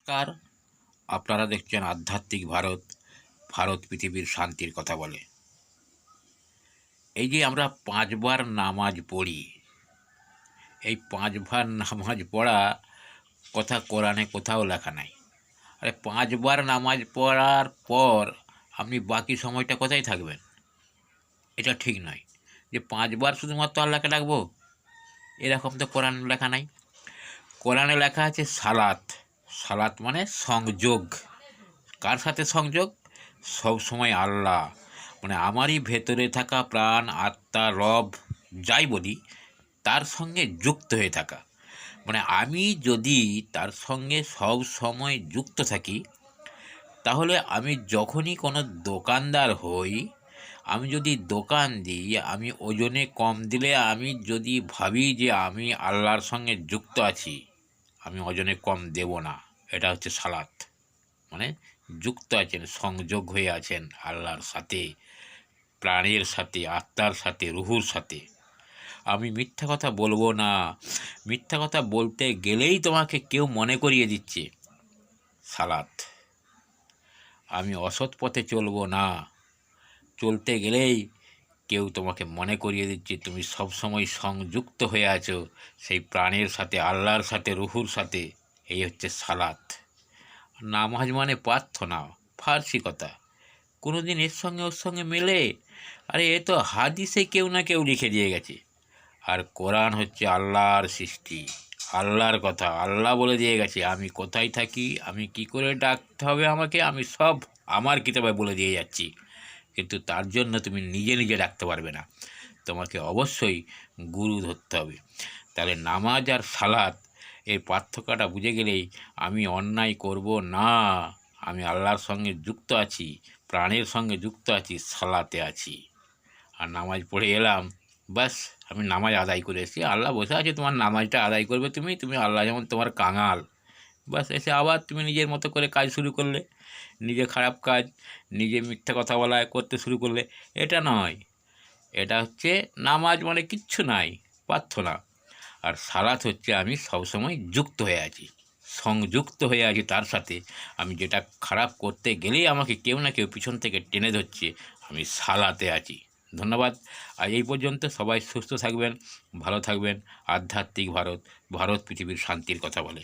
নমস্কার। আপনারা দেখছেন আধ্যাত্মিক ভারত। ভারত পৃথিবীর শান্তির কথা বলে। এই যে আমরা 5 বার নামাজ পড়ি, এই 5 বার নামাজ পড়া কথা কোরআনে কোথাও লেখা নাই। আরে 5 বার নামাজ পড়ার পর আপনি বাকি সময়টা কোথায় থাকবেন? এটা ঠিক নয় যে 5 বার শুধুমাত্র আল্লাহকে ডাকবো, এরকম তো কোরআনে লেখা নাই। কোরআনে লেখা আছে সালাত। সালাত মানে সংযোগ। কার সাথে সংযোগ? সব সময় আল্লাহ, মানে আমারই ভেতরে থাকা প্রাণ, আত্মা, রব যাই বলি, তার সঙ্গে যুক্ত হয়ে থাকা। মানে আমি যদি তার সঙ্গে সব সময় যুক্ত থাকি, তাহলে আমি যখনই কোনো দোকানদার হই, আমি যদি দোকান দিই, আমি ওজনে কম দিলে আমি যদি ভাবি যে আমি আল্লাহর সঙ্গে যুক্ত আছি, আমি ওজনে কম দেব না। এটা হচ্ছে সালাত। মানে যুক্ত আছেন, সংযোগ হয়ে আছেন আল্লাহর সাথে, প্রাণের সাথে, আত্মার সাথে, রুহুর সাথে। আমি মিথ্যা কথা বলবো না। মিথ্যা কথা বলতে গেলেই তোমাকে কেউ মনে করিয়ে দিচ্ছে সালাত। আমি অসৎ পথে চলবো না। চলতে গেলেই কেউ তোমাকে মনে করিয়ে দিচ্ছে তুমি সবসময় সংযুক্ত হয়ে আছো সেই প্রাণের সাথে, আল্লাহর সাথে, রুহুর সাথে। এই হচ্ছে সালাত। নামাজ মানে প্রার্থনা, ফার্সি কথা। কোনো দিন এর সঙ্গে ওর সঙ্গে মেলে? আরে এ তো হাদিসে কেউ না কেউ লিখে দিয়ে গেছে। আর কোরআন হচ্ছে আল্লাহর সৃষ্টি, আল্লাহর কথা। আল্লাহ বলে দিয়ে গেছে আমি কোথায় থাকি, আমি কি করে ডাকতে হবে আমাকে, আমি সব আমার কিতাবে বলে দিয়ে যাচ্ছি। কিন্তু তার জন্য তুমি নিজে নিজে ডাকতে পারবে না, তোমাকে অবশ্যই গুরু ধরতে হবে। তাহলে নামাজ আর সালাত এর পার্থক্যটা বুঝে গেলেই আমি অন্যায় করব না, আমি আল্লাহর সঙ্গে যুক্ত আছি, প্রাণের সঙ্গে যুক্ত আছি, সালাতে আছি। আর নামাজ পড়ে এলাম, ব্যাস আমি নামাজ আদায় করে এসেছি, আল্লাহ বসে আছে, তোমার নামাজটা আদায় করবে তুমি। তুমি আল্লাহ যেমন তোমার কাঙাল, ব্যাস এসে আবার তুমি নিজের মতো করে কাজ শুরু করলে, নিজে খারাপ কাজ, নিজে মিথ্যা কথা বলা করতে শুরু করলে। এটা নয়। এটা হচ্ছে নামাজ মানে কিচ্ছু নাই, প্রার্থনা। আর সালাত হচ্ছে আমি সবসময় যুক্ত হয়ে আছি, সংযুক্ত হয়ে আছি তার সাথে। আমি যেটা খারাপ করতে গেলেই আমাকে কেউ না কেউ পিছন থেকে টেনে ধরছে, আমি সালাতে আছি। ধন্যবাদ। আজ এই পর্যন্ত। সবাই সুস্থ থাকবেন, ভালো থাকবেন। আধ্যাত্মিক ভারত, ভারত পৃথিবীর শান্তির কথা বলে।